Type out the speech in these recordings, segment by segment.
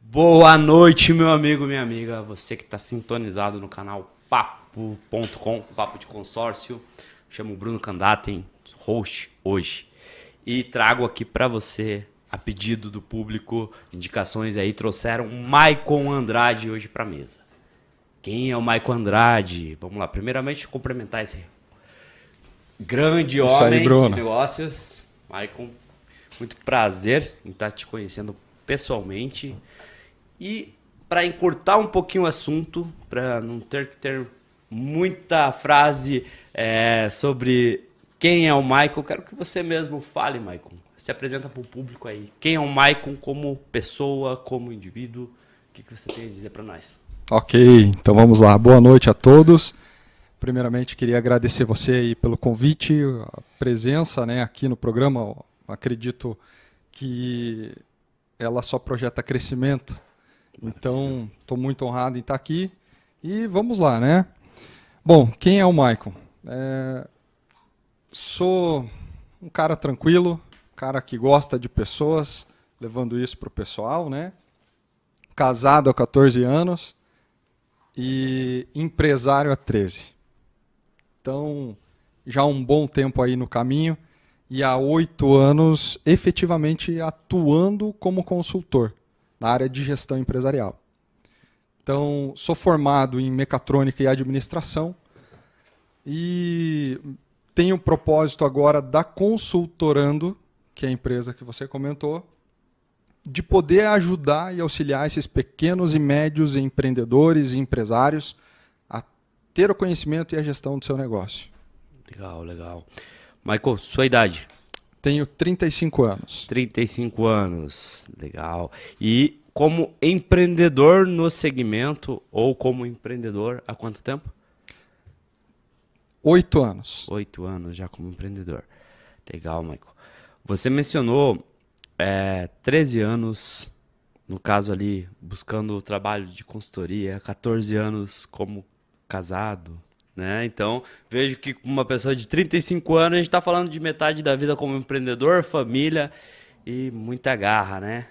Boa noite, meu amigo, minha amiga. Você que está sintonizado no canal Papo.com, Papo de Consórcio. Chamo Bruno Candaten, host hoje. E trago aqui para você, a pedido do público, indicações aí. Trouxeram o Maicon Andrade hoje para a mesa. Quem é o Maicon Andrade? Vamos lá. Primeiramente, cumprimentar esse grande homem de negócios. Maicon, muito prazer em estar te conhecendo pessoalmente. E para encurtar um pouquinho o assunto, para não ter que ter muita frase sobre quem é o Maicon, quero que você mesmo fale, Maicon. Se apresenta para o público aí. Quem é o Maicon como pessoa, como indivíduo? O que você tem a dizer para nós? Ok, então vamos lá. Boa noite a todos. Primeiramente, queria agradecer você aí pelo convite, a presença, aqui no programa. Acredito que ela só projeta crescimento. Então, estou muito honrado em estar aqui. E vamos lá, né? Bom, quem é o Maicon? Sou um cara tranquilo, cara que gosta de pessoas, levando isso para o pessoal, né? Casado há 14 anos e empresário há 13. Então, já um bom tempo aí no caminho e há 8 anos efetivamente atuando como consultor na área de gestão empresarial. Então, sou formado em mecatrônica e administração e tenho o propósito agora da Consultorando, que é a empresa que você comentou, de poder ajudar e auxiliar esses pequenos e médios empreendedores e empresários a ter o conhecimento e a gestão do seu negócio. Legal, legal. Maicon, sua idade? Tenho 35 anos. 35 anos, legal. E como empreendedor no segmento, ou como empreendedor, há quanto tempo? 8 anos. 8 anos já como empreendedor. Legal, Maicon. Você mencionou 13 anos, no caso ali, buscando o trabalho de consultoria, 14 anos como casado, né? Então, vejo que uma pessoa de 35 anos, a gente está falando de metade da vida como empreendedor, família e muita garra, né?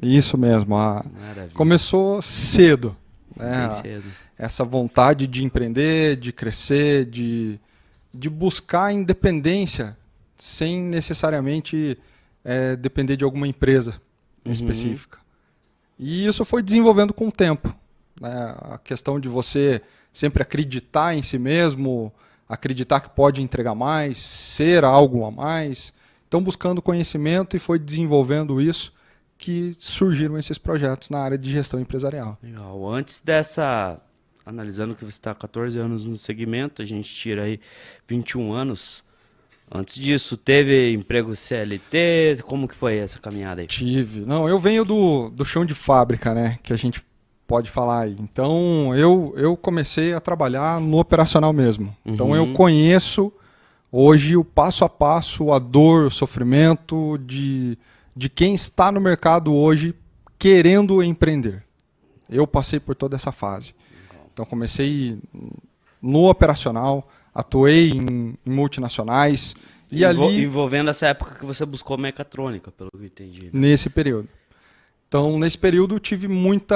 Isso mesmo. Começou cedo, né? Bem cedo. Essa vontade de empreender, de crescer, de buscar independência, sem necessariamente depender de alguma empresa específica. E isso foi desenvolvendo com o tempo. Né? A questão de você sempre acreditar em si mesmo, acreditar que pode entregar mais, ser algo a mais. Então, buscando conhecimento e foi desenvolvendo isso que surgiram esses projetos na área de gestão empresarial. Legal. Antes dessa, analisando que você está há 14 anos no segmento, a gente tira aí 21 anos. Antes disso, teve emprego CLT? Como que foi essa caminhada aí? Tive. Não, eu venho do chão de fábrica, né? Que a gente pode falar aí. Então, eu comecei a trabalhar no operacional mesmo. Então, eu conheço hoje o passo a passo, a dor, o sofrimento de quem está no mercado hoje querendo empreender. Eu passei por toda essa fase. Então, comecei no operacional, atuei em multinacionais. E ali, envolvendo essa época que você buscou mecatrônica, pelo que eu entendi. Né? Nesse período. Então, nesse período, eu tive muito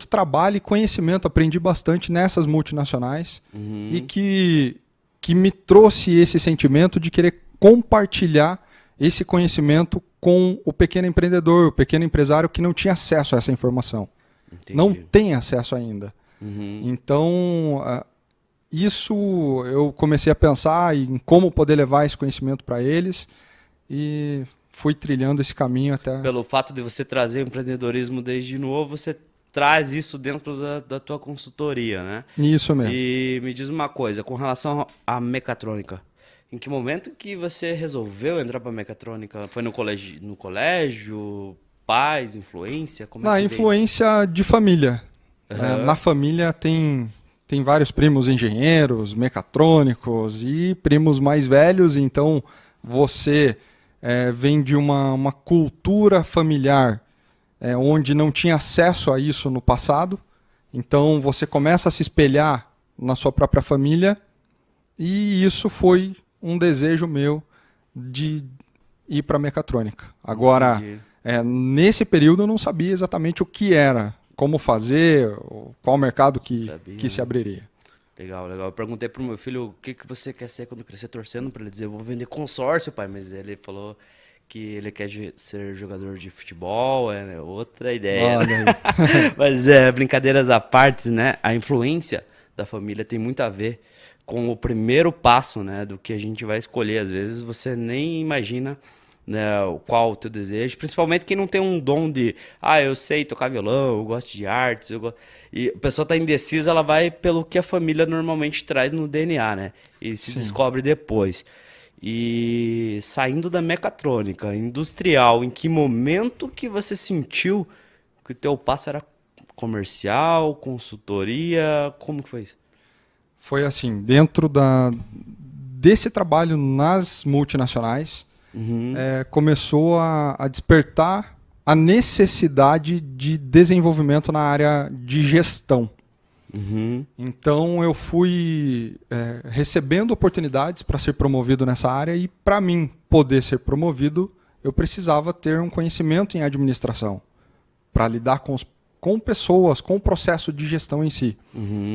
trabalho e conhecimento. Aprendi bastante nessas multinacionais e que me trouxe esse sentimento de querer compartilhar esse conhecimento com o pequeno empreendedor, o pequeno empresário que não tinha acesso a essa informação. Entendi. Não tem acesso ainda. Então, isso eu comecei a pensar em como poder levar esse conhecimento para eles e fui trilhando esse caminho até... Pelo fato de você trazer o empreendedorismo desde novo, você traz isso dentro da tua consultoria, né? Isso mesmo. E me diz uma coisa, com relação à mecatrônica, em que momento que você resolveu entrar para mecatrônica? Foi no colégio, pais, influência? Na influência de família. Na família tem vários primos engenheiros, mecatrônicos e primos mais velhos, então você vem de uma cultura familiar onde não tinha acesso a isso no passado, então você começa a se espelhar na sua própria família e isso foi um desejo meu de ir para a mecatrônica. Agora, Nesse período eu não sabia exatamente o que era, como fazer, qual mercado que se abriria. Legal, legal. Eu perguntei pro meu filho o que você quer ser quando crescer, torcendo para ele dizer, eu vou vender consórcio, pai, mas ele falou que ele quer ser jogador de futebol, outra ideia. Né? Mas brincadeiras à parte, né? A influência da família tem muito a ver com o primeiro passo, né, do que a gente vai escolher. Às vezes você nem imagina, né, qual o teu desejo, principalmente quem não tem um dom de, eu sei tocar violão, eu gosto de artes, e a pessoa tá indecisa, ela vai pelo que a família normalmente traz no DNA, né, e se descobre depois. E saindo da mecatrônica, industrial, em que momento que você sentiu que o teu passo era comercial, consultoria, como que foi isso? Foi assim, dentro desse trabalho nas multinacionais, começou a despertar a necessidade de desenvolvimento na área de gestão. Então eu fui recebendo oportunidades para ser promovido nessa área e para mim poder ser promovido eu precisava ter um conhecimento em administração para lidar com pessoas, com o processo de gestão em si.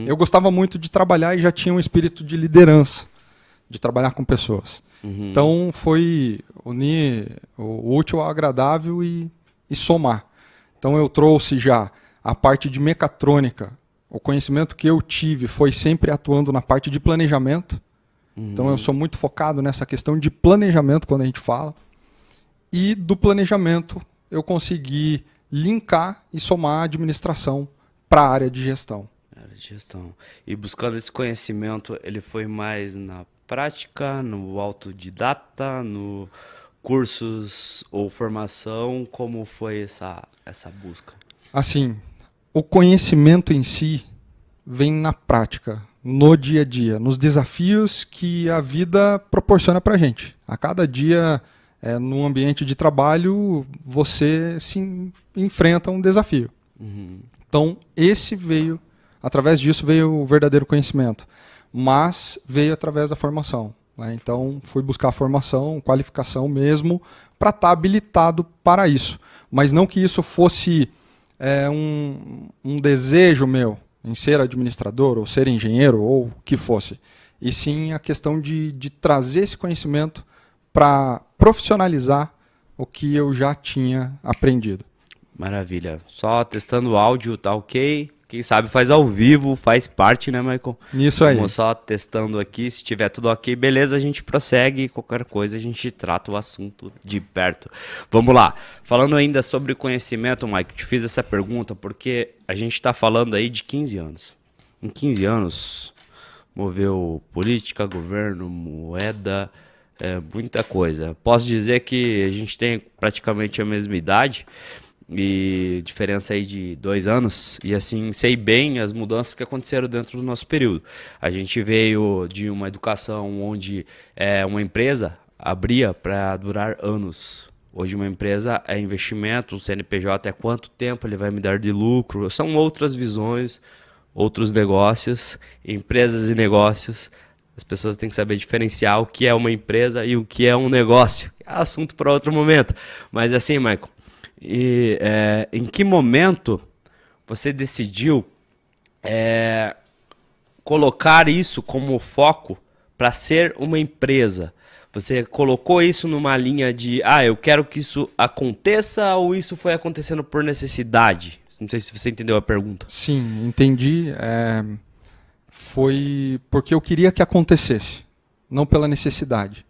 Eu gostava muito de trabalhar e já tinha um espírito de liderança, de trabalhar com pessoas. Então foi unir o útil ao agradável e somar. Então eu trouxe já a parte de mecatrônica. O conhecimento que eu tive foi sempre atuando na parte de planejamento. Então eu sou muito focado nessa questão de planejamento quando a gente fala. E do planejamento eu consegui linkar e somar a administração para a área de gestão. E buscando esse conhecimento, ele foi mais na prática, no autodidata, no cursos ou formação? Como foi essa busca? Assim, o conhecimento em si vem na prática, no dia a dia, nos desafios que a vida proporciona para a gente. A cada dia, num ambiente de trabalho, você se enfrenta um desafio. Então, através disso veio o verdadeiro conhecimento, mas veio através da formação. Né? Então, fui buscar formação, qualificação mesmo, para estar habilitado para isso. Mas não que isso fosse um desejo meu em ser administrador, ou ser engenheiro, ou o que fosse. E sim a questão de trazer esse conhecimento para profissionalizar o que eu já tinha aprendido. Maravilha. Só testando o áudio, tá ok? Quem sabe faz ao vivo, faz parte, né, Michael? Isso aí. Vamos só testando aqui, se tiver tudo ok, beleza, a gente prossegue, qualquer coisa a gente trata o assunto de perto. Vamos lá. Falando ainda sobre conhecimento, Michael, te fiz essa pergunta porque a gente está falando aí de 15 anos. Em 15 anos, moveu política, governo, moeda, muita coisa. Posso dizer que a gente tem praticamente a mesma idade, e diferença aí de 2 anos, e assim, sei bem as mudanças que aconteceram dentro do nosso período. A gente veio de uma educação onde uma empresa abria para durar anos. Hoje uma empresa é investimento, o CNPJ é quanto tempo ele vai me dar de lucro, são outras visões, outros negócios, empresas e negócios. As pessoas têm que saber diferenciar o que é uma empresa e o que é um negócio. É assunto para outro momento. Mas assim, Michael, em que momento você decidiu colocar isso como foco para ser uma empresa? Você colocou isso numa linha de, eu quero que isso aconteça, ou isso foi acontecendo por necessidade? Não sei se você entendeu a pergunta. Sim, entendi. Foi porque eu queria que acontecesse, não pela necessidade.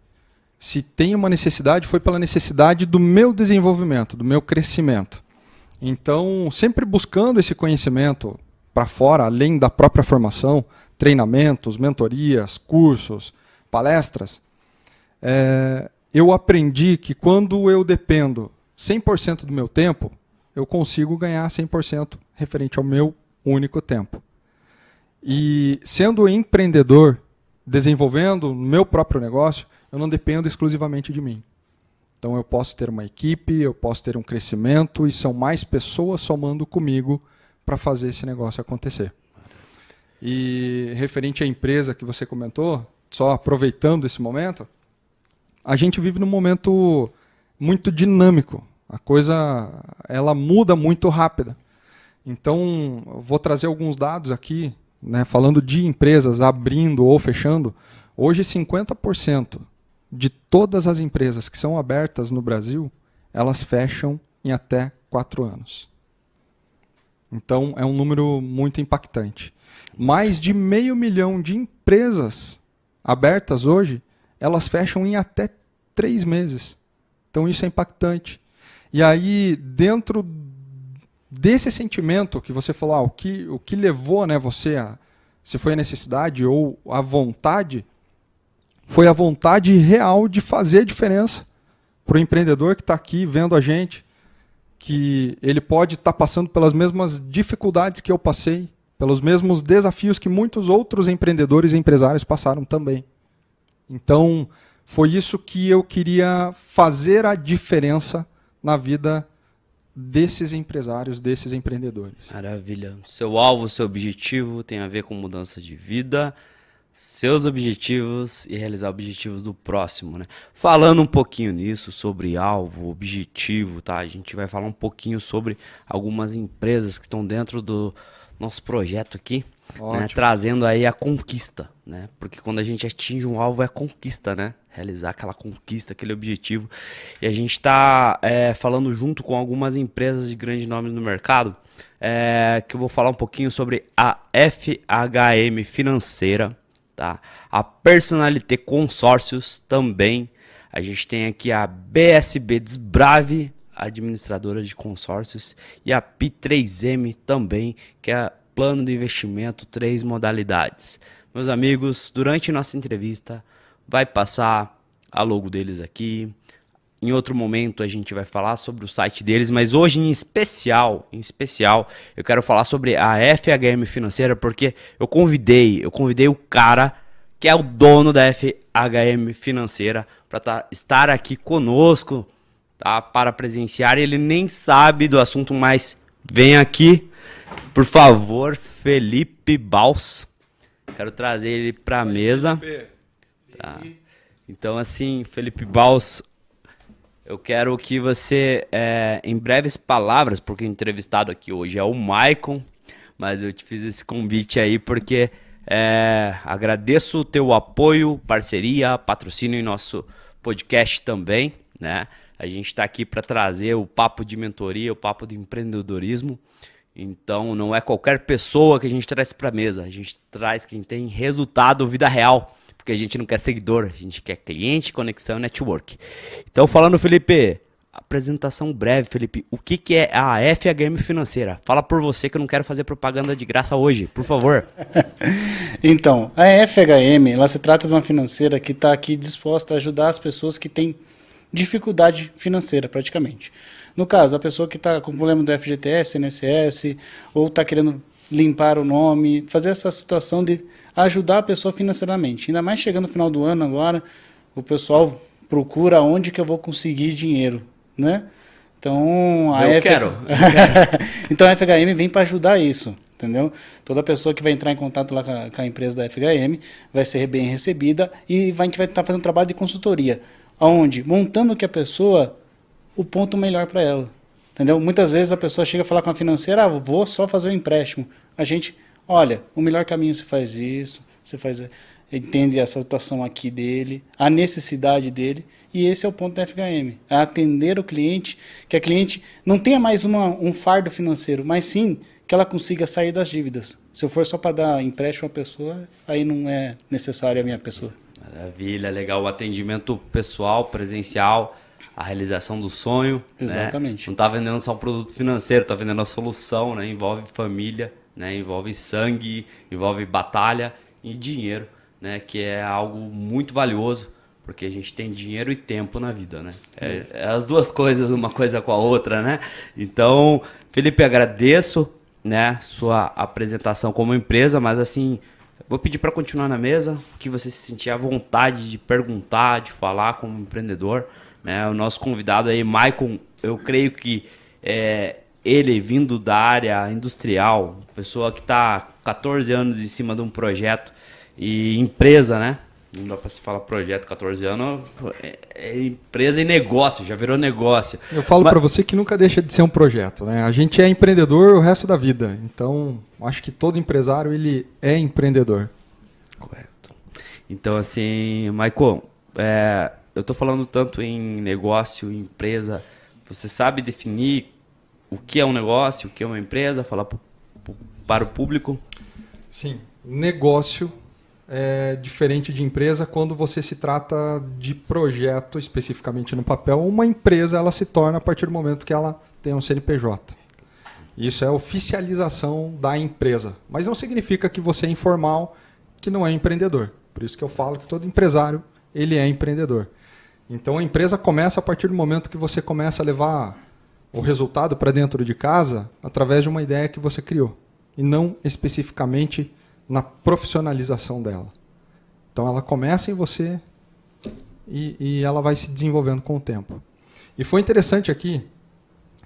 Se tem uma necessidade, foi pela necessidade do meu desenvolvimento, do meu crescimento. Então, sempre buscando esse conhecimento para fora, além da própria formação, treinamentos, mentorias, cursos, palestras, eu aprendi que quando eu dependo 100% do meu tempo, eu consigo ganhar 100% referente ao meu único tempo. E sendo empreendedor, desenvolvendo o meu próprio negócio, eu não dependo exclusivamente de mim. Então eu posso ter uma equipe, eu posso ter um crescimento e são mais pessoas somando comigo para fazer esse negócio acontecer. E referente à empresa que você comentou, só aproveitando esse momento, a gente vive num momento muito dinâmico A coisa, ela muda muito rápida. Então, eu vou trazer alguns dados aqui, né, falando de empresas abrindo ou fechando. Hoje, 50% de todas as empresas que são abertas no Brasil, elas fecham em até 4 anos. Então, é um número muito impactante. Mais de 500 mil de empresas abertas hoje, elas fecham em até 3 meses. Então, isso é impactante. E aí, dentro desse sentimento que você falou, o que levou, né, você a... Se foi a necessidade ou a vontade, foi a vontade real de fazer a diferença para o empreendedor que está aqui vendo a gente, que ele pode estar passando pelas mesmas dificuldades que eu passei, pelos mesmos desafios que muitos outros empreendedores e empresários passaram também. Então, foi isso que eu queria fazer a diferença na vida desses empresários, desses empreendedores. Maravilha. Seu alvo, seu objetivo tem a ver com mudança de vida, seus objetivos e realizar objetivos do próximo, né? Falando um pouquinho nisso, sobre alvo, objetivo, tá? A gente vai falar um pouquinho sobre algumas empresas que estão dentro do nosso projeto aqui, né? Trazendo aí a conquista, né? Porque quando a gente atinge um alvo é conquista, né? Realizar aquela conquista, aquele objetivo. E a gente está falando junto com algumas empresas de grande nome no mercado, que eu vou falar um pouquinho sobre a FHM Financeira, tá? A Personalité Consórcios também. A gente tem aqui a BSB Desbrave, administradora de consórcios, e a Pi3M também, que é plano de investimento 3 modalidades. Meus amigos, durante nossa entrevista vai passar a logo deles aqui. Em outro momento a gente vai falar sobre o site deles, mas hoje em especial, eu quero falar sobre a FHM Financeira, porque eu convidei o cara que é o dono da FHM Financeira para estar aqui conosco, tá? Para presenciar. Ele nem sabe do assunto, mas vem aqui, por favor, Felipe Baus. Quero trazer ele para a mesa. Tá. Então, assim, Felipe Baus, eu quero que você, em breves palavras, porque o entrevistado aqui hoje é o Maicon, mas eu te fiz esse convite aí porque agradeço o teu apoio, parceria, patrocínio em nosso podcast também, né? A gente está aqui para trazer o papo de mentoria, o papo de empreendedorismo. Então, não é qualquer pessoa que a gente traz para a mesa, a gente traz quem tem resultado, vida real. Porque a gente não quer seguidor, a gente quer cliente, conexão e network. Então, falando, Felipe, apresentação breve, Felipe. O que é a FHM Financeira? Fala por você que eu não quero fazer propaganda de graça hoje, por favor. Então, a FHM, ela se trata de uma financeira que está aqui disposta a ajudar as pessoas que têm dificuldade financeira, praticamente. No caso, a pessoa que está com problema do FGTS, INSS, ou está querendo limpar o nome, fazer essa situação de ajudar a pessoa financeiramente. Ainda mais chegando no final do ano agora, o pessoal procura onde que eu vou conseguir dinheiro, né? Então, então a FHM vem para ajudar isso, entendeu? Toda pessoa que vai entrar em contato lá com a empresa da FHM vai ser bem recebida e a gente vai estar fazendo um trabalho de consultoria, onde montando que a pessoa o ponto melhor para ela. Entendeu? Muitas vezes a pessoa chega a falar com a financeira, vou só fazer o empréstimo. A gente, olha, o melhor caminho você faz isso, você entende essa situação aqui dele, a necessidade dele, e esse é o ponto da FHM, é atender o cliente, que a cliente não tenha mais um fardo financeiro, mas sim que ela consiga sair das dívidas. Se eu for só para dar empréstimo à pessoa, aí não é necessário a minha pessoa. Maravilha, legal. O atendimento pessoal, presencial, a realização do sonho. Exatamente. Né? Não está vendendo só um produto financeiro, está vendendo a solução, né? Envolve família, né? Envolve sangue, envolve batalha e dinheiro, né? Que é algo muito valioso, porque a gente tem dinheiro e tempo na vida, né? É as duas coisas, uma coisa com a outra, né? Então, Felipe, agradeço, né, sua apresentação como empresa, mas assim, vou pedir para continuar na mesa, que você se sentir à vontade de perguntar, de falar como empreendedor. Né? O nosso convidado aí, Maicon, eu creio que ele vindo da área industrial, pessoa que está 14 anos em cima de um projeto e empresa, né? Não dá pra se falar projeto 14 anos. É empresa e negócio, já virou negócio. Eu falo para você que nunca deixa de ser um projeto, né? A gente é empreendedor o resto da vida. Então, acho que todo empresário ele é empreendedor. Correto. Então, assim, Michael, eu tô falando tanto em negócio, empresa. Você sabe definir o que é um negócio, o que é uma empresa, falar para o público? Sim, negócio é diferente de empresa quando você se trata de projeto especificamente no papel. Uma empresa ela se torna a partir do momento que ela tem um CNPJ. Isso é a oficialização da empresa. Mas não significa que você é informal, que não é empreendedor. Por isso que eu falo que todo empresário ele é empreendedor. Então a empresa começa a partir do momento que você começa a levar o resultado para dentro de casa através de uma ideia que você criou. E não especificamente na profissionalização dela. Então ela começa em você e ela vai se desenvolvendo com o tempo. E foi interessante aqui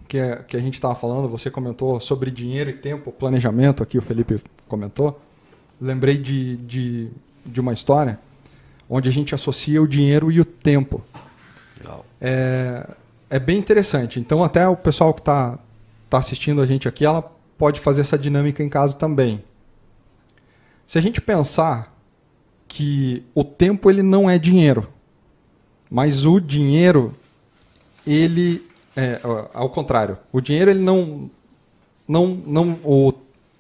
que a gente estava falando, você comentou sobre dinheiro e tempo, planejamento, aqui o Felipe comentou. Lembrei de uma história onde a gente associa o dinheiro e o tempo. Legal. É bem interessante. Então até o pessoal que está assistindo a gente aqui, ela pode fazer essa dinâmica em casa também. Se a gente pensar que o tempo ele não é dinheiro, mas o dinheiro, ele ao contrário. O dinheiro ele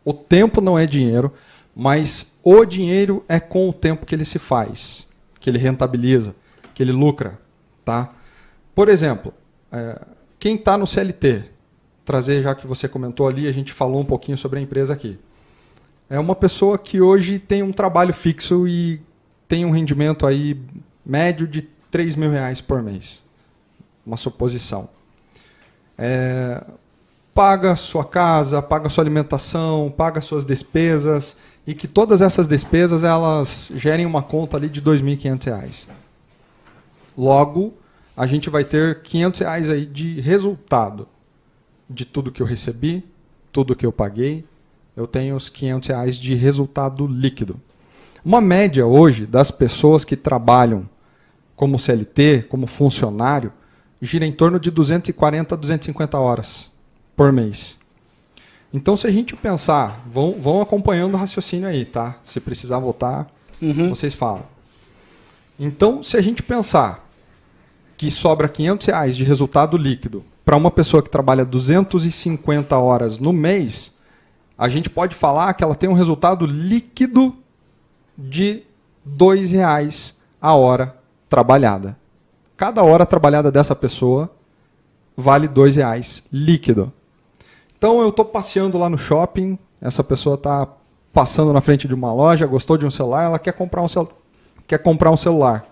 o tempo não é dinheiro, mas o dinheiro é com o tempo que ele se faz, que ele rentabiliza, que ele lucra, tá? Por exemplo, quem está no CLT, trazer já que você comentou ali, a gente falou um pouquinho sobre a empresa aqui. É uma pessoa que hoje tem um trabalho fixo e tem um rendimento aí médio de R$3.000 por mês. Uma suposição. Paga sua casa, paga sua alimentação, paga suas despesas e que todas essas despesas elas gerem uma conta ali de R$2.500. Logo, a gente vai ter R$500 aí de resultado de tudo que eu recebi, tudo que eu paguei. Eu tenho os R$500 de resultado líquido. Uma média hoje das pessoas que trabalham como CLT, como funcionário, gira em torno de 240 a 250 horas por mês. Então, se a gente pensar, vão acompanhando o raciocínio aí, tá? Se precisar voltar, vocês falam. Então, se a gente pensar que sobra R$500 de resultado líquido para uma pessoa que trabalha 250 horas no mês, a gente pode falar que ela tem um resultado líquido de R$2 a hora trabalhada. Cada hora trabalhada dessa pessoa vale R$2 líquido. Então eu estou passeando lá no shopping, essa pessoa está passando na frente de uma loja, gostou de um celular, ela quer comprar um celular.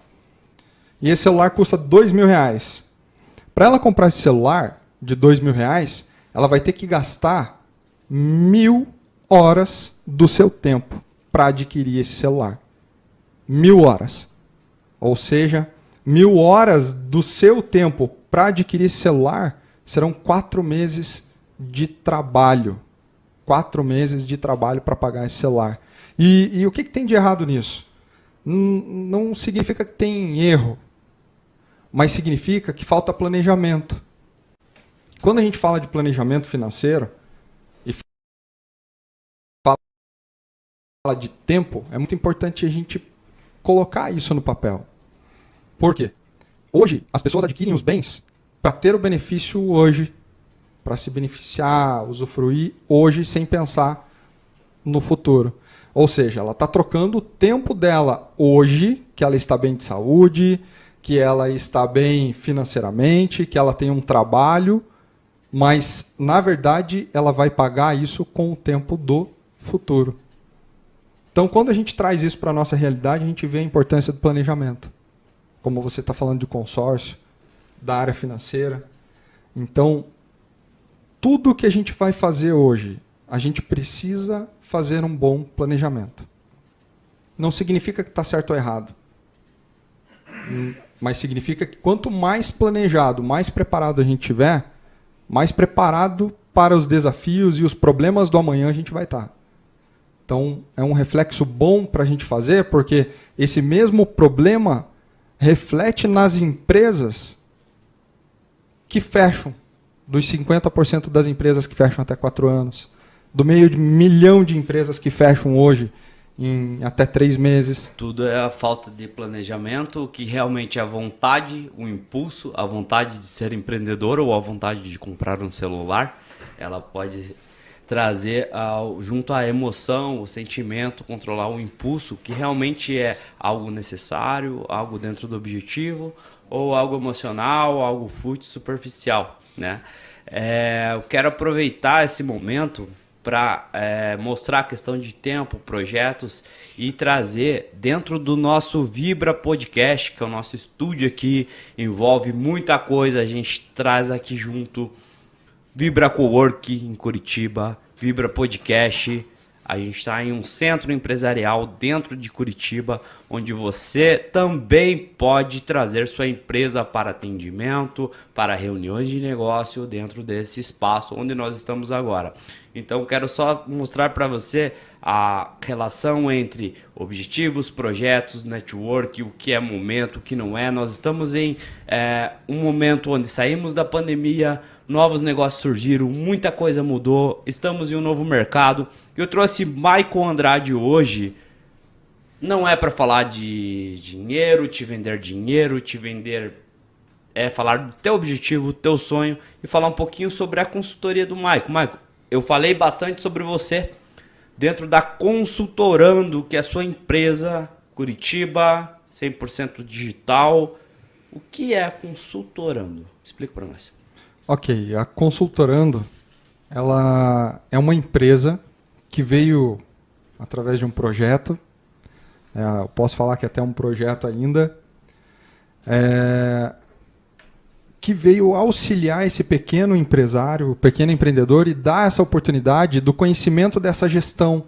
E esse celular custa R$2.000. Para ela comprar esse celular de R$2.000, ela vai ter que gastar 1.000 horas do seu tempo para adquirir esse celular. 1.000 horas. Ou seja, 1.000 horas do seu tempo para adquirir esse celular serão 4 meses de trabalho. 4 meses de trabalho para pagar esse celular. E o que tem de errado nisso? Não significa que tem erro, mas significa que falta planejamento. Quando a gente fala de planejamento financeiro, fala de tempo, é muito importante a gente colocar isso no papel. Por quê? Hoje, as pessoas adquirem os bens para ter o benefício hoje, para se beneficiar, usufruir hoje, sem pensar no futuro. Ou seja, ela está trocando o tempo dela hoje, que ela está bem de saúde, que ela está bem financeiramente, que ela tem um trabalho, mas, na verdade, ela vai pagar isso com o tempo do futuro. Então, quando a gente traz isso para a nossa realidade, a gente vê a importância do planejamento. Como você está falando de consórcio, da área financeira. Então, tudo que a gente vai fazer hoje, a gente precisa fazer um bom planejamento. Não significa que está certo ou errado. Mas significa que quanto mais planejado, mais preparado a gente tiver, mais preparado para os desafios e os problemas do amanhã a gente vai estar. Então, é um reflexo bom para a gente fazer, porque esse mesmo problema reflete nas empresas que fecham, dos 50% das empresas que fecham até 4 anos, do meio de 1 milhão de empresas que fecham hoje em até 3 meses. Tudo é a falta de planejamento, que realmente é a vontade, o impulso, a vontade de ser empreendedor ou a vontade de comprar um celular. Ela pode trazer junto à emoção, o sentimento, controlar o impulso, que realmente é algo necessário, algo dentro do objetivo, ou algo emocional, algo fútil, superficial, né? Eu quero aproveitar esse momento para mostrar a questão de tempo, projetos e trazer dentro do nosso Vibra Podcast, que é o nosso estúdio aqui, envolve muita coisa, a gente traz aqui junto Vibra Cowork em Curitiba, Vibra Podcast. A gente está em um centro empresarial dentro de Curitiba, onde você também pode trazer sua empresa para atendimento, para reuniões de negócio dentro desse espaço onde nós estamos agora. Então, quero só mostrar para você a relação entre objetivos, projetos, network, o que é momento, o que não é. Nós estamos em um momento onde saímos da pandemia, novos negócios surgiram, muita coisa mudou, estamos em um novo mercado. Eu trouxe Maicon Andrade hoje, não é para falar de dinheiro, te vender, falar do teu objetivo, teu sonho e falar um pouquinho sobre a consultoria do Maicon. Maicon, eu falei bastante sobre você dentro da Consultorando, que é a sua empresa, Curitiba, 100% digital. O que é a Consultorando? Explica para nós. Ok, a Consultorando, ela é uma empresa que veio através de um projeto, eu posso falar que até um projeto ainda, que veio auxiliar esse pequeno empresário, pequeno empreendedor e dar essa oportunidade do conhecimento dessa gestão,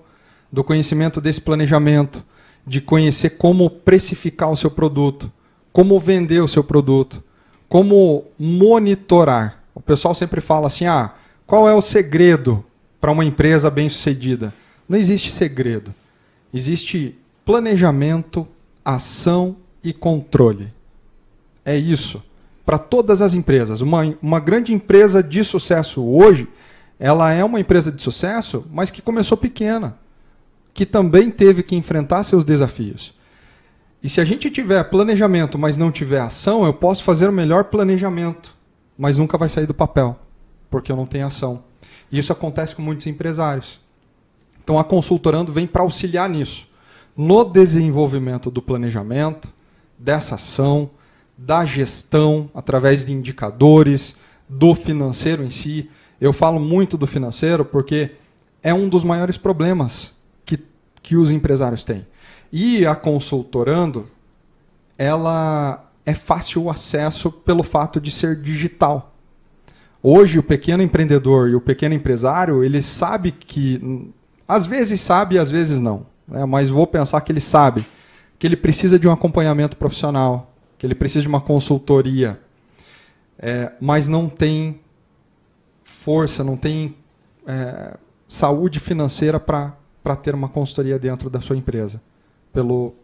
do conhecimento desse planejamento, de conhecer como precificar o seu produto, como vender o seu produto, como monitorar. O pessoal sempre fala assim, qual é o segredo para uma empresa bem-sucedida? Não existe segredo. Existe planejamento, ação e controle. É isso. Para todas as empresas. Uma grande empresa de sucesso hoje, ela é uma empresa de sucesso, mas que começou pequena, que também teve que enfrentar seus desafios. E se a gente tiver planejamento, mas não tiver ação, eu posso fazer o melhor planejamento, mas nunca vai sair do papel, porque eu não tenho ação. E isso acontece com muitos empresários. Então a Consultorando vem para auxiliar nisso, no desenvolvimento do planejamento, dessa ação, da gestão, através de indicadores, do financeiro em si. Eu falo muito do financeiro porque é um dos maiores problemas que os empresários têm. E a Consultorando, ela é fácil o acesso pelo fato de ser digital. Hoje, o pequeno empreendedor e o pequeno empresário, ele sabe que, às vezes sabe e às vezes não, né? Mas vou pensar que ele sabe que ele precisa de um acompanhamento profissional, que ele precisa de uma consultoria, mas não tem força, não tem saúde financeira para ter uma consultoria dentro da sua empresa, pelo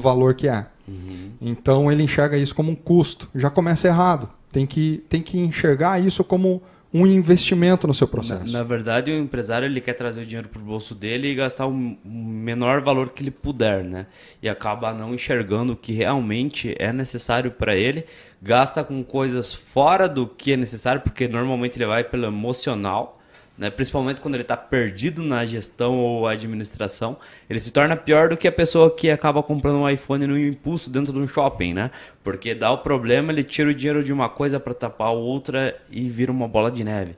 valor que é. Uhum. Então ele enxerga isso como um custo, já começa errado. Tem que enxergar isso como um investimento no seu processo. Na verdade, o empresário ele quer trazer o dinheiro para o bolso dele e gastar o menor valor que ele puder, né? E acaba não enxergando o que realmente é necessário para ele, gasta com coisas fora do que é necessário, porque normalmente ele vai pelo emocional, né? Principalmente quando ele está perdido na gestão ou administração, ele se torna pior do que a pessoa que acaba comprando um iPhone no impulso dentro de um shopping, né? Porque dá o problema, ele tira o dinheiro de uma coisa para tapar outra e vira uma bola de neve.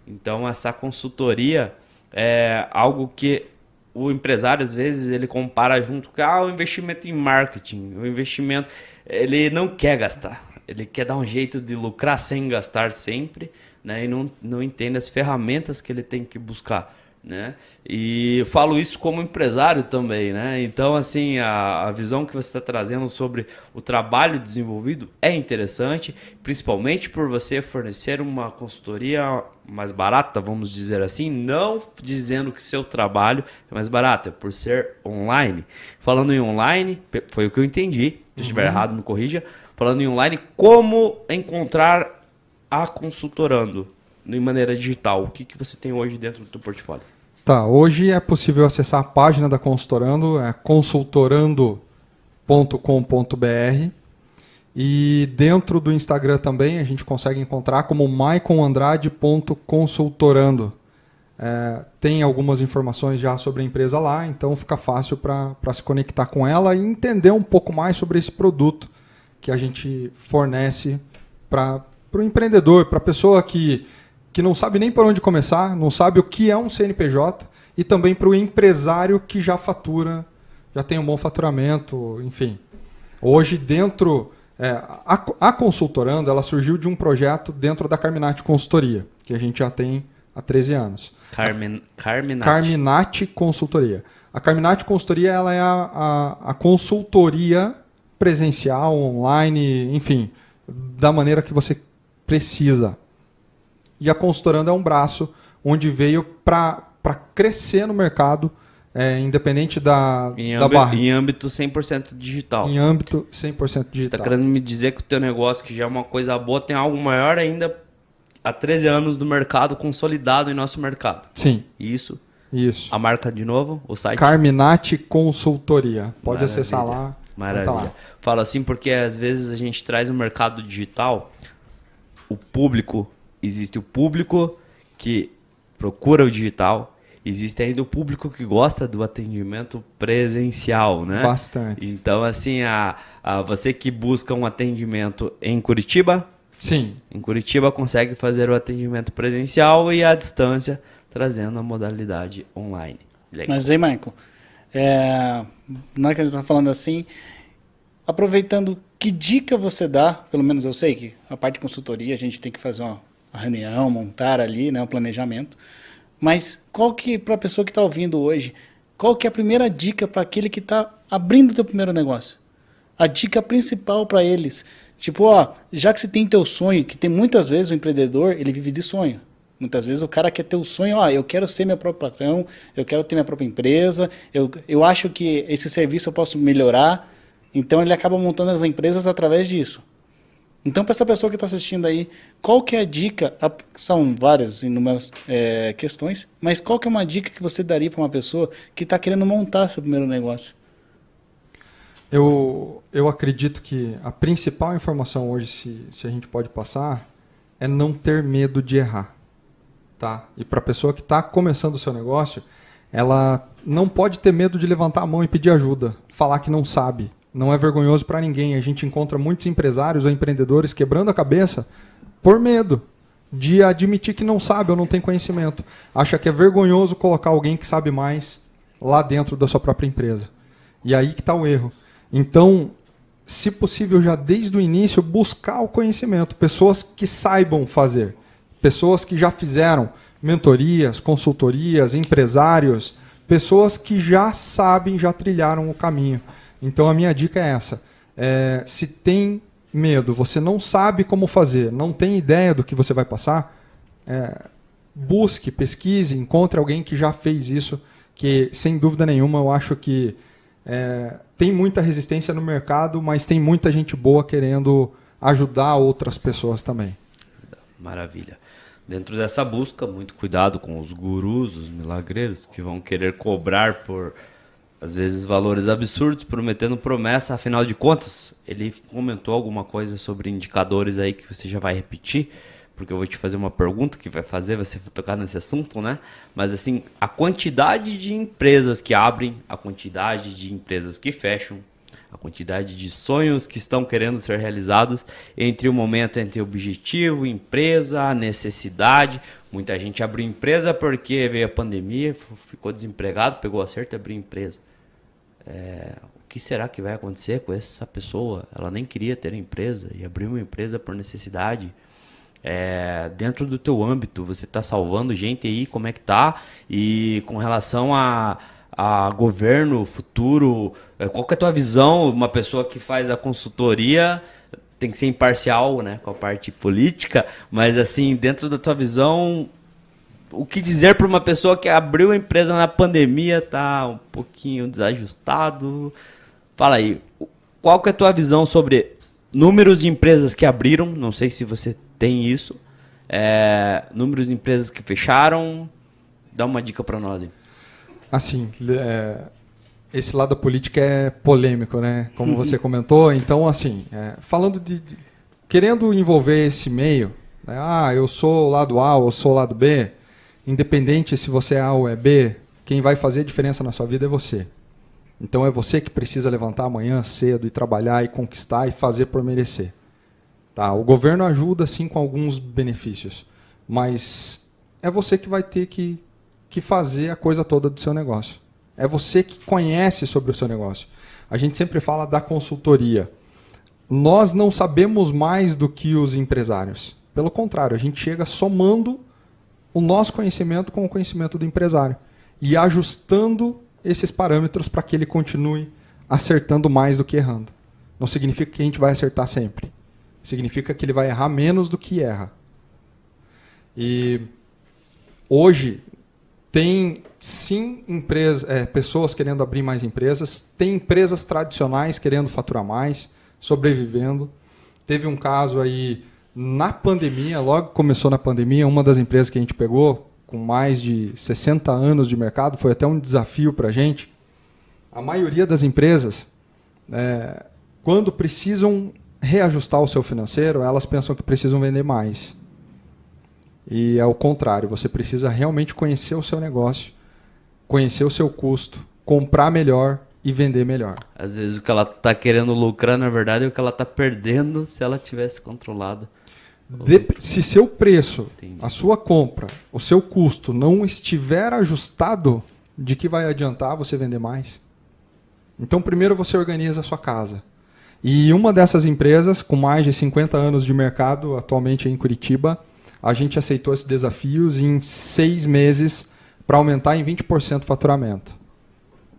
Então essa consultoria é algo que o empresário às vezes ele compara junto com o investimento em marketing. O investimento, ele não quer gastar, ele quer dar um jeito de lucrar sem gastar sempre, né? E não entende as ferramentas que ele tem que buscar né? E falo isso como empresário também, né? Então, assim, a visão que você está trazendo sobre o trabalho desenvolvido é interessante, principalmente por você fornecer uma consultoria mais barata, vamos dizer assim, não dizendo que seu trabalho é mais barato, é por ser online. Falando em online, foi o que eu entendi, se eu estiver errado, me corrija. Falando em online, como encontrar a Consultorando de maneira digital? O que você tem hoje dentro do teu portfólio? Tá, hoje é possível acessar a página da Consultorando, é consultorando.com.br, e dentro do Instagram também a gente consegue encontrar como maiconandrade.consultorando. Tem algumas informações já sobre a empresa lá, então fica fácil para se conectar com ela e entender um pouco mais sobre esse produto que a gente fornece para o empreendedor, para a pessoa que não sabe nem por onde começar, não sabe o que é um CNPJ, e também para o empresário que já fatura, já tem um bom faturamento, enfim. Hoje, dentro... a Consultorando, ela surgiu de um projeto dentro da Carminati Consultoria, que a gente já tem há 13 anos. Carminati Consultoria. A Carminati Consultoria ela é a consultoria presencial, online, enfim, da maneira que você precisa. E a Consultorando é um braço onde veio para crescer no mercado, independente da barra. Em âmbito 100% digital. Em âmbito 100% Você digital. está querendo me dizer que o teu negócio, que já é uma coisa boa, tem algo maior ainda há 13 anos do mercado, consolidado em nosso mercado. Sim. Isso. A marca de novo, o site? Carminati Consultoria. Pode Maravilha. acessar lá. Maravilha. Tá lá. Falo assim porque às vezes a gente traz o mercado digital, o público, existe o público que procura o digital, existe ainda o público que gosta do atendimento presencial, né? Bastante. Então, assim, você que busca um atendimento em Curitiba, sim, em Curitiba consegue fazer o atendimento presencial e à distância, trazendo a modalidade online. Legal. Mas aí, Michael, na hora que a gente está falando assim, aproveitando, que dica você dá? Pelo menos eu sei que a parte de consultoria a gente tem que fazer uma reunião, montar ali, né, um planejamento. Mas qual que, para a pessoa que está ouvindo hoje, qual que é a primeira dica para aquele que está abrindo o teu primeiro negócio? A dica principal para eles. Tipo, já que você tem teu sonho, que tem muitas vezes o empreendedor, ele vive de sonho. Muitas vezes o cara quer ter o sonho, eu quero ser meu próprio patrão, eu quero ter minha própria empresa, eu acho que esse serviço eu posso melhorar. Então ele acaba montando as empresas através disso. Então, para essa pessoa que está assistindo aí, qual que é a dica? São várias, inúmeras questões, mas qual que é uma dica que você daria para uma pessoa que está querendo montar seu primeiro negócio? Eu acredito que a principal informação hoje, se a gente pode passar, é não ter medo de errar. Tá? E para a pessoa que está começando o seu negócio, ela não pode ter medo de levantar a mão e pedir ajuda, falar que não sabe. Não é vergonhoso para ninguém. A gente encontra muitos empresários ou empreendedores quebrando a cabeça por medo de admitir que não sabe ou não tem conhecimento. Acha que é vergonhoso colocar alguém que sabe mais lá dentro da sua própria empresa. E aí que está o erro. Então, se possível, já desde o início, buscar o conhecimento. Pessoas que saibam fazer. Pessoas que já fizeram mentorias, consultorias, empresários. Pessoas que já sabem, já trilharam o caminho. Então a minha dica é essa. Se tem medo, você não sabe como fazer, não tem ideia do que você vai passar, busque, pesquise, encontre alguém que já fez isso, que sem dúvida nenhuma eu acho que tem muita resistência no mercado, mas tem muita gente boa querendo ajudar outras pessoas também. Maravilha. Dentro dessa busca, muito cuidado com os gurus, os milagreiros, que vão querer cobrar por... às vezes valores absurdos, prometendo promessa, afinal de contas, ele comentou alguma coisa sobre indicadores aí que você já vai repetir, porque eu vou te fazer uma pergunta que vai fazer você tocar nesse assunto, né? Mas assim, a quantidade de empresas que abrem, a quantidade de empresas que fecham, a quantidade de sonhos que estão querendo ser realizados entre o momento entre objetivo, empresa, necessidade. Muita gente abriu empresa porque veio a pandemia, ficou desempregado, pegou acerto e abriu empresa. O que será que vai acontecer com essa pessoa? Ela nem queria ter empresa e abriu uma empresa por necessidade. dentro do teu âmbito, você está salvando gente aí, como é que tá? E com relação a governo futuro, qual que é a tua visão? Uma pessoa que faz a consultoria tem que ser imparcial, né, com a parte política, mas assim, dentro da tua visão, o que dizer para uma pessoa que abriu a empresa na pandemia, tá um pouquinho desajustado? Fala aí, qual que é a tua visão sobre números de empresas que abriram? Não sei se você tem isso. Números de empresas que fecharam. Dá uma dica para nós, hein? Assim, esse lado da política é polêmico, né? Como você comentou. Então, assim, falando querendo envolver esse meio, né? Eu sou o lado A ou sou o lado B, independente se você é A ou é B, quem vai fazer a diferença na sua vida é você. Então é você que precisa levantar amanhã cedo e trabalhar e conquistar e fazer por merecer. Tá? O governo ajuda sim com alguns benefícios, mas é você que vai ter que fazer a coisa toda do seu negócio. É você que conhece sobre o seu negócio. A gente sempre fala da consultoria. Nós não sabemos mais do que os empresários. Pelo contrário, a gente chega somando o nosso conhecimento com o conhecimento do empresário e ajustando esses parâmetros para que ele continue acertando mais do que errando. Não significa que a gente vai acertar sempre. Significa que ele vai errar menos do que erra. E hoje tem sim pessoas querendo abrir mais empresas, tem empresas tradicionais querendo faturar mais, sobrevivendo. Teve um caso aí na pandemia, logo que começou na pandemia, uma das empresas que a gente pegou, com mais de 60 anos de mercado, foi até um desafio para a gente. A maioria das empresas, quando precisam reajustar o seu financeiro, elas pensam que precisam vender mais. E é o contrário, você precisa realmente conhecer o seu negócio, conhecer o seu custo, comprar melhor e vender melhor. Às vezes o que ela está querendo lucrar, na verdade, é o que ela está perdendo se ela tivesse controlado. Se seu preço, a sua compra, o seu custo não estiver ajustado, de que vai adiantar você vender mais? Então, primeiro você organiza a sua casa. E uma dessas empresas, com mais de 50 anos de mercado, atualmente em Curitiba, a gente aceitou esses desafios em 6 meses para aumentar em 20% o faturamento.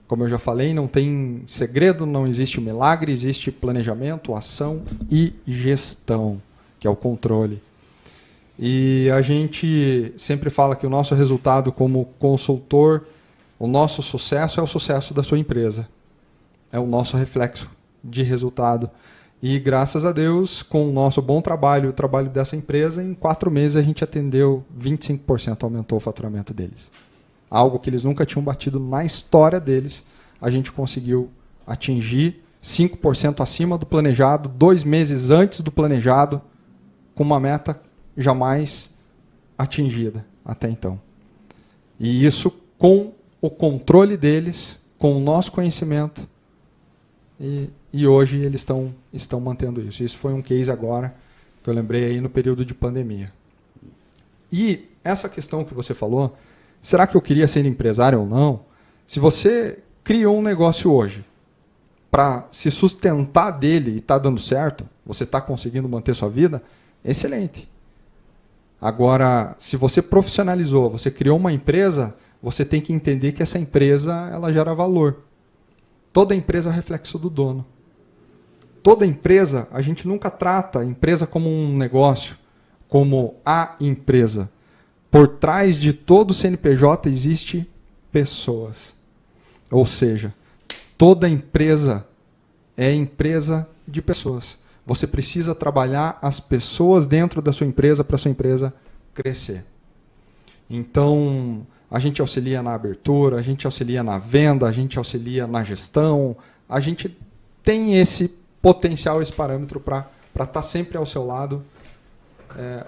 Como eu já falei, não tem segredo, não existe milagre, existe planejamento, ação e gestão, que é o controle. E a gente sempre fala que o nosso resultado como consultor, o nosso sucesso é o sucesso da sua empresa. É o nosso reflexo de resultado. E graças a Deus, com o nosso bom trabalho, o trabalho dessa empresa, em 4 meses a gente atendeu 25%, aumentou o faturamento deles. Algo que eles nunca tinham batido na história deles, a gente conseguiu atingir 5% acima do planejado, 2 meses antes do planejado, com uma meta jamais atingida até então. E isso com o controle deles, com o nosso conhecimento, e hoje eles estão mantendo isso. Isso foi um case agora, que eu lembrei aí no período de pandemia. E essa questão que você falou, será que eu queria ser empresário ou não? Se você criou um negócio hoje, para se sustentar dele e está dando certo, você está conseguindo manter sua vida, excelente. Agora, se você profissionalizou, você criou uma empresa, você tem que entender que essa empresa ela gera valor. Toda empresa é o reflexo do dono. Toda empresa, a gente nunca trata a empresa como um negócio, como a empresa. Por trás de todo CNPJ existe pessoas. Ou seja, toda empresa é empresa de pessoas. Você precisa trabalhar as pessoas dentro da sua empresa para a sua empresa crescer. Então, a gente auxilia na abertura, a gente auxilia na venda, a gente auxilia na gestão. A gente tem esse potencial, esse parâmetro para estar sempre ao seu lado,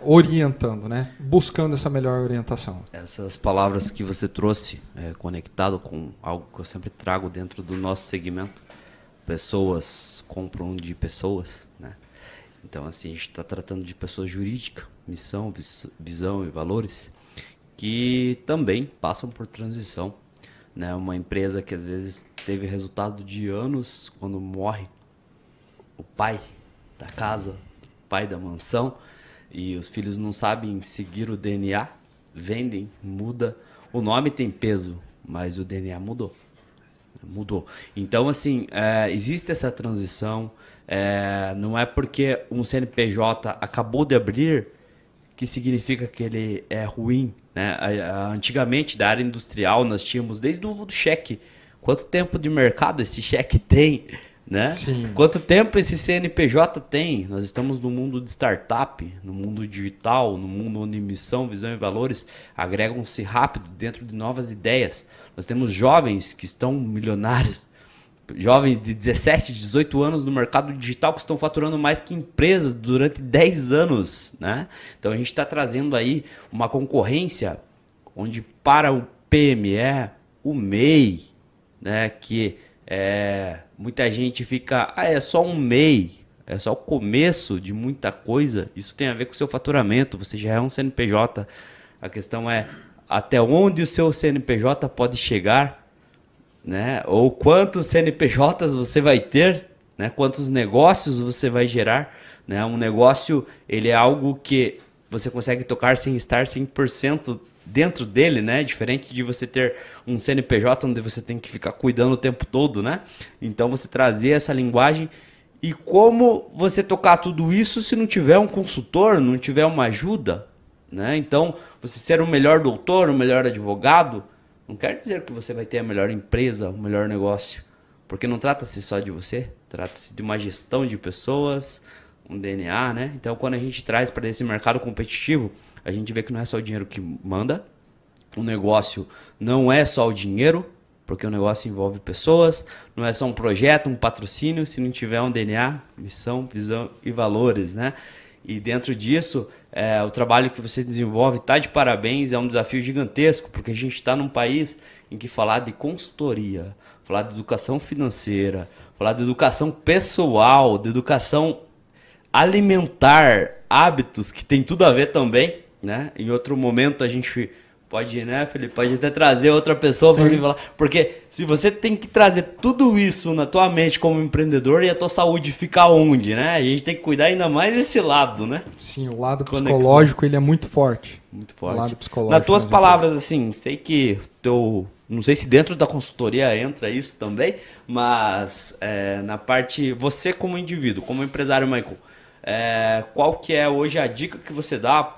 orientando, né? Buscando essa melhor orientação. Essas palavras que você trouxe, conectado com algo que eu sempre trago dentro do nosso segmento, pessoas compram de pessoas, né? Então, assim, a gente está tratando de pessoa jurídica, missão, visão e valores, que também passam por transição, né? Uma empresa que às vezes teve resultado de anos, quando morre o pai da casa, o pai da mansão, e os filhos não sabem seguir o DNA, vendem, muda. O nome tem peso, mas o DNA mudou. Mudou. Então, assim, existe essa transição. Não é porque um CNPJ acabou de abrir que significa que ele é ruim, né? Antigamente, da área industrial, nós tínhamos desde o do cheque. Quanto tempo de mercado esse cheque tem? Né? Sim. Quanto tempo esse CNPJ tem? Nós estamos no mundo de startup, no mundo digital, no mundo onde missão, visão e valores agregam-se rápido dentro de novas ideias. Nós temos jovens que estão milionários, jovens de 17, 18 anos no mercado digital que estão faturando mais que empresas durante 10 anos. Né? Então a gente está trazendo aí uma concorrência onde para o PME, o MEI, né, que muita gente fica, é só um MEI, é só o começo de muita coisa. Isso tem a ver com o seu faturamento, você já é um CNPJ. A questão é até onde o seu CNPJ pode chegar, né? Ou quantos CNPJs você vai ter, né? Quantos negócios você vai gerar. Né? Um negócio, ele é algo que você consegue tocar sem estar 100% dentro dele, né? Diferente de você ter um CNPJ onde você tem que ficar cuidando o tempo todo, né? Então você trazer essa linguagem e como você tocar tudo isso se não tiver um consultor, não tiver uma ajuda, né? Então você ser o melhor doutor, o melhor advogado, não quer dizer que você vai ter a melhor empresa, o melhor negócio, porque não trata-se só de você, trata-se de uma gestão de pessoas, um DNA, né? Então quando a gente traz para esse mercado competitivo, a gente vê que não é só o dinheiro que manda. O negócio não é só o dinheiro, porque o negócio envolve pessoas. Não é só um projeto, um patrocínio, se não tiver um DNA, missão, visão e valores, né? E dentro disso, o trabalho que você desenvolve está de parabéns, é um desafio gigantesco, porque a gente está num país em que falar de consultoria, falar de educação financeira, falar de educação pessoal, de educação alimentar, hábitos, que tem tudo a ver também, né? Em outro momento a gente pode, né, Felipe? Pode até trazer outra pessoa para vir falar. Porque se você tem que trazer tudo isso na tua mente como empreendedor, e a tua saúde fica onde, né? A gente tem que cuidar ainda mais desse lado, né? Sim, o lado psicológico, ele é muito forte. Muito forte. O lado psicológico. Nas tuas palavras, assim, sei que não sei se dentro da consultoria entra isso também, mas na parte, você como indivíduo, como empresário, Michael, qual que é hoje a dica que você dá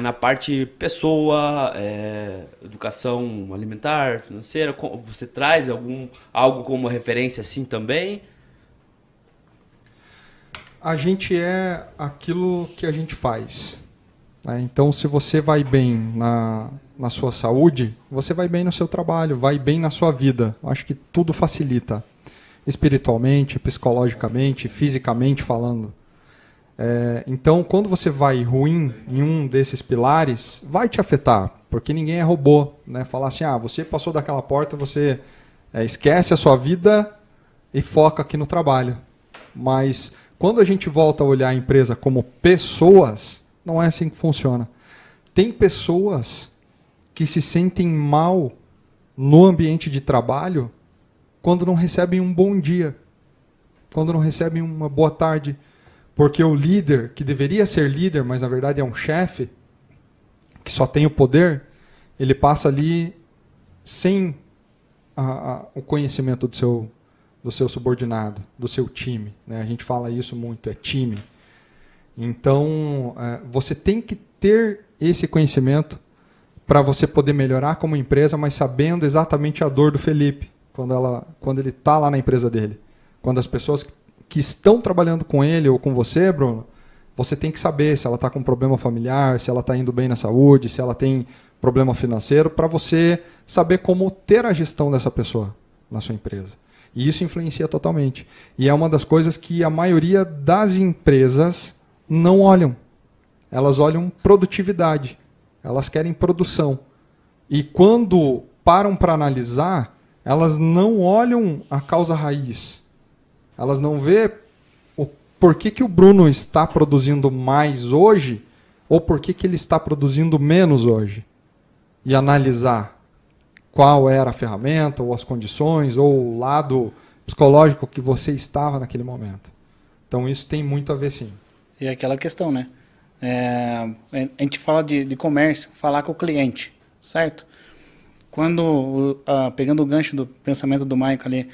na parte pessoa, educação alimentar, financeira? Você traz algo como referência assim também? A gente é aquilo que a gente faz. Né? Então, se você vai bem na sua saúde, você vai bem no seu trabalho, vai bem na sua vida. Acho que tudo facilita. Espiritualmente, psicologicamente, fisicamente falando. Então, quando você vai ruim em um desses pilares, vai te afetar, porque ninguém é robô, né? Falar assim, você passou daquela porta, você esquece a sua vida e foca aqui no trabalho. Mas quando a gente volta a olhar a empresa como pessoas, não é assim que funciona. Tem pessoas que se sentem mal no ambiente de trabalho quando não recebem um bom dia, quando não recebem uma boa tarde. Porque o líder, que deveria ser líder, mas na verdade é um chefe, que só tem o poder, ele passa ali sem o conhecimento do seu subordinado, do seu time. Né? A gente fala isso muito, é time. Então, você tem que ter esse conhecimento para você poder melhorar como empresa, mas sabendo exatamente a dor do Felipe, quando ele está lá na empresa dele. Quando as pessoas que estão trabalhando com ele ou com você, Bruno, você tem que saber se ela está com problema familiar, se ela está indo bem na saúde, se ela tem problema financeiro, para você saber como ter a gestão dessa pessoa na sua empresa. E isso influencia totalmente. E é uma das coisas que a maioria das empresas não olham. Elas olham produtividade. Elas querem produção. E quando param para analisar, elas não olham a causa raiz. Elas não vê por que o Bruno está produzindo mais hoje ou por que ele está produzindo menos hoje. E analisar qual era a ferramenta, ou as condições, ou o lado psicológico que você estava naquele momento. Então isso tem muito a ver, sim. E aquela questão, né? a gente fala de comércio, falar com o cliente, certo? Quando, pegando o gancho do pensamento do Michael ali,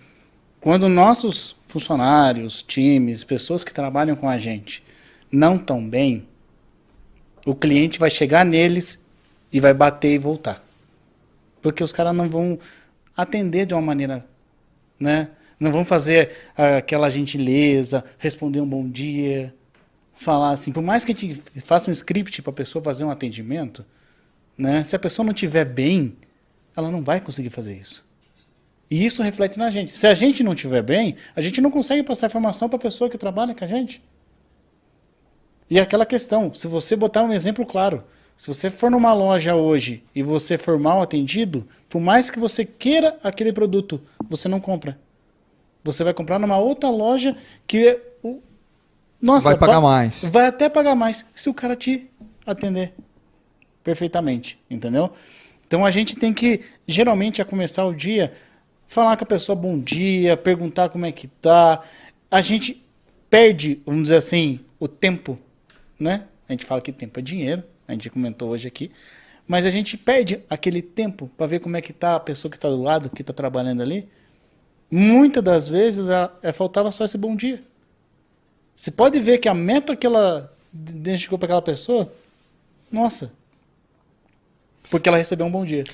quando nossos funcionários, times, pessoas que trabalham com a gente não estão bem, o cliente vai chegar neles e vai bater e voltar. Porque os caras não vão atender de uma maneira, né? Não vão fazer aquela gentileza, responder um bom dia, falar assim, por mais que a gente faça um script para a pessoa fazer um atendimento, né? Se a pessoa não estiver bem, ela não vai conseguir fazer isso. E isso reflete na gente. Se a gente não estiver bem, a gente não consegue passar informação para a pessoa que trabalha com a gente. E aquela questão, se você botar um exemplo claro, se você for numa loja hoje e você for mal atendido, por mais que você queira aquele produto, você não compra. Você vai comprar numa outra loja que nossa, vai pagar mais. Vai até pagar mais se o cara te atender perfeitamente, entendeu? Então a gente tem que, geralmente, a começar o dia, falar com a pessoa bom dia, perguntar como é que tá. A gente perde, vamos dizer assim, o tempo, né? A gente fala que tempo é dinheiro, a gente comentou hoje aqui, mas a gente perde aquele tempo para ver como é que tá a pessoa que está do lado, que está trabalhando ali. Muitas das vezes faltava só esse bom dia. Você pode ver que a meta que ela identificou para aquela pessoa, nossa, porque ela recebeu um bom dia.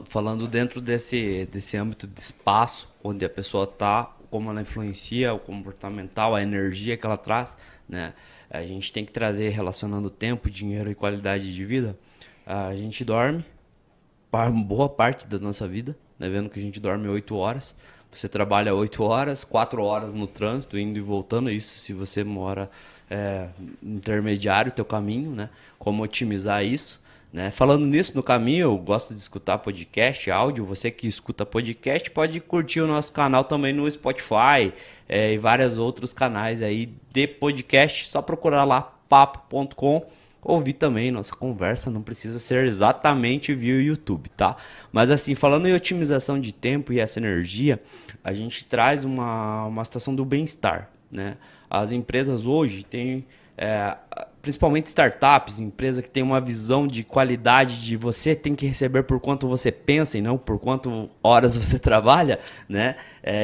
Falando dentro desse âmbito de espaço, onde a pessoa está, como ela influencia, o comportamental, a energia que ela traz, né? A gente tem que trazer, relacionando tempo, dinheiro e qualidade de vida. A gente dorme boa parte da nossa vida, né? Vendo que a gente dorme 8 horas. Você trabalha 8 horas, 4 horas no trânsito, indo e voltando. Isso se você mora intermediário, teu caminho, né? Como otimizar isso. Né? Falando nisso, no caminho, eu gosto de escutar podcast, áudio. Você que escuta podcast pode curtir o nosso canal também no Spotify e vários outros canais aí de podcast. Só procurar lá, papo.com. Ouvir também nossa conversa, não precisa ser exatamente via YouTube, tá? Mas assim, falando em otimização de tempo e essa energia, a gente traz uma situação do bem-estar, né? As empresas hoje têm... principalmente startups, empresa que tem uma visão de qualidade de você tem que receber por quanto você pensa e não por quanto horas você trabalha, né?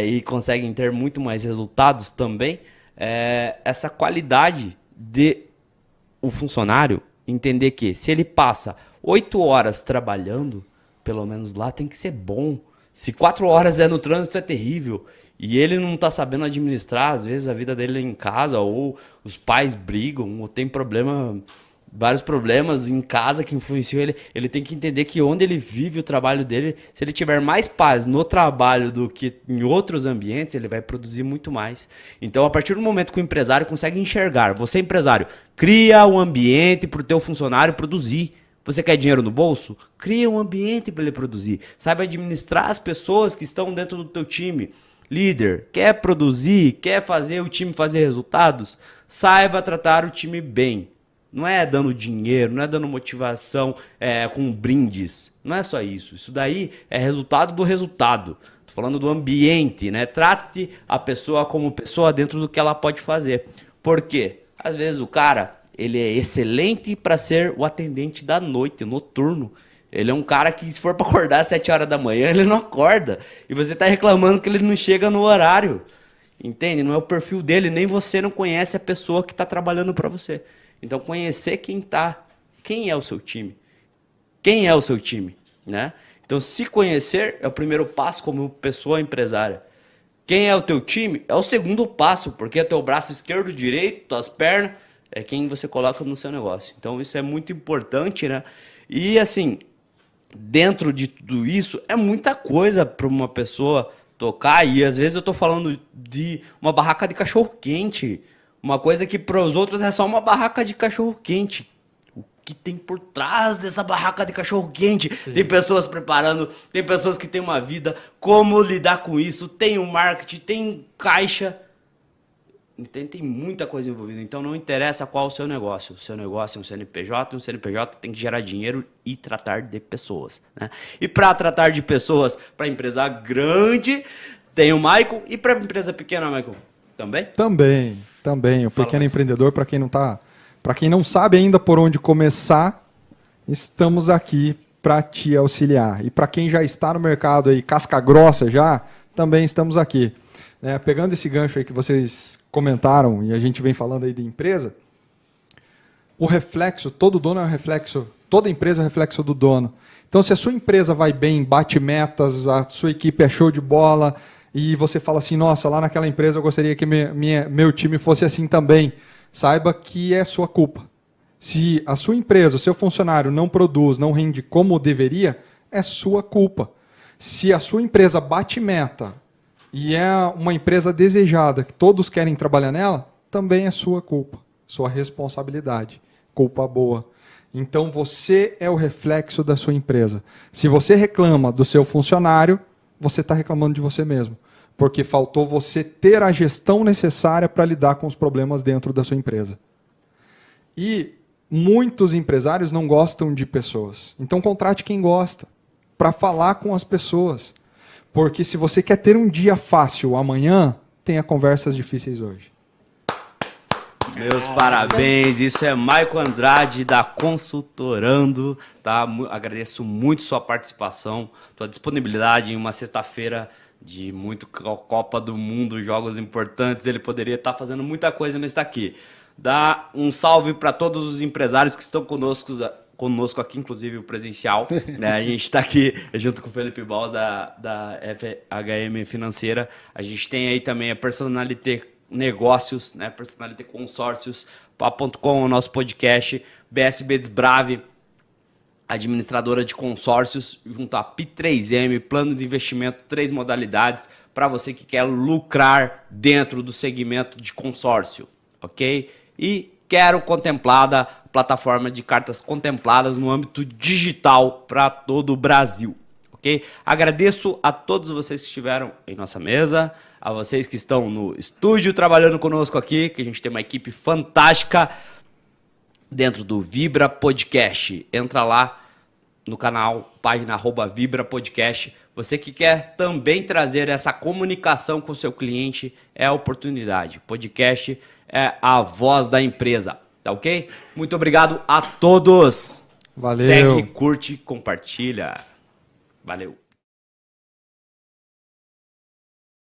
E conseguem ter muito mais resultados também. Essa qualidade de o funcionário entender que se ele passa 8 horas trabalhando, pelo menos lá tem que ser bom. Se 4 horas é no trânsito é terrível. E ele não está sabendo administrar, às vezes, a vida dele em casa, ou os pais brigam, ou tem vários problemas em casa que influenciam ele. Ele tem que entender que onde ele vive o trabalho dele, se ele tiver mais paz no trabalho do que em outros ambientes, ele vai produzir muito mais. Então, a partir do momento que o empresário consegue enxergar, você empresário, cria um ambiente para o teu funcionário produzir. Você quer dinheiro no bolso? Cria um ambiente para ele produzir. Saiba administrar as pessoas que estão dentro do teu time. Líder, quer produzir, quer fazer o time fazer resultados? Saiba tratar o time bem. Não é dando dinheiro, não é dando motivação com brindes. Não é só isso. Isso daí é resultado do resultado. Estou falando do ambiente, né? Trate a pessoa como pessoa dentro do que ela pode fazer. Por quê? Às vezes o cara ele é excelente para ser o atendente da noite, noturno. Ele é um cara que, se for para acordar às 7 horas da manhã, ele não acorda. E você está reclamando que ele não chega no horário. Entende? Não é o perfil dele, nem você não conhece a pessoa que está trabalhando para você. Então, conhecer quem é o seu time. Quem é o seu time, né? Então, se conhecer é o primeiro passo como pessoa empresária. Quem é o teu time é o segundo passo, porque é teu braço esquerdo, direito, tuas pernas, é quem você coloca no seu negócio. Então, isso é muito importante, né? E, assim... Dentro de tudo isso, é muita coisa para uma pessoa tocar. E às vezes eu tô falando de uma barraca de cachorro-quente. Uma coisa que para os outros é só uma barraca de cachorro-quente. O que tem por trás dessa barraca de cachorro-quente? Tem pessoas preparando, tem pessoas que têm uma vida. Como lidar com isso? Tem o marketing, tem caixa. Tem muita coisa envolvida. Então não interessa qual o seu negócio. O seu negócio é um CNPJ, um CNPJ tem que gerar dinheiro e tratar de pessoas, né? E para tratar de pessoas, para empresa grande, tem o Michael. E para empresa pequena, Michael, também? Também. O pequeno empreendedor, para quem não está Para quem não sabe ainda por onde começar, estamos aqui para te auxiliar. E para quem já está no mercado aí, casca grossa já, também estamos aqui. Pegando esse gancho aí que vocês comentaram e a gente vem falando aí de empresa, o reflexo, todo dono é um reflexo, toda empresa é um reflexo do dono. Então, se a sua empresa vai bem, bate metas, a sua equipe é show de bola, e você fala assim, nossa, lá naquela empresa eu gostaria que meu time fosse assim também, saiba que é sua culpa. Se a sua empresa, o seu funcionário não produz, não rende como deveria, é sua culpa. Se a sua empresa bate meta e é uma empresa desejada, que todos querem trabalhar nela, também é sua culpa, sua responsabilidade, culpa boa. Então você é o reflexo da sua empresa. Se você reclama do seu funcionário, você está reclamando de você mesmo, porque faltou você ter a gestão necessária para lidar com os problemas dentro da sua empresa. E muitos empresários não gostam de pessoas. Então contrate quem gosta para falar com as pessoas. Porque se você quer ter um dia fácil amanhã, tenha conversas difíceis hoje. Meus parabéns, isso é Maico Andrade da Consultorando, tá? Agradeço muito sua participação, sua disponibilidade em uma sexta-feira de muito Copa do Mundo, jogos importantes. Ele poderia estar fazendo muita coisa, mas está aqui. Dá um salve para todos os empresários que estão conosco aqui, inclusive o presencial. Né? A gente está aqui junto com o Felipe Baus da FHM Financeira. A gente tem aí também a Personalité Negócios, né? Personalité Consórcios, Papo.com, o nosso podcast, BSB Desbrave, administradora de consórcios, junto a Pi3M, plano de investimento, 3 modalidades, para você que quer lucrar dentro do segmento de consórcio, ok? E Quero Contemplada, plataforma de cartas contempladas no âmbito digital para todo o Brasil, ok? Agradeço a todos vocês que estiveram em nossa mesa, a vocês que estão no estúdio trabalhando conosco aqui, que a gente tem uma equipe fantástica dentro do Vibra Podcast. Entra lá no canal, página @Vibra Podcast. Você que quer também trazer essa comunicação com o seu cliente, é a oportunidade. Podcast é a voz da empresa, tá ok? Muito obrigado a todos. Valeu. Segue, curte, compartilha. Valeu.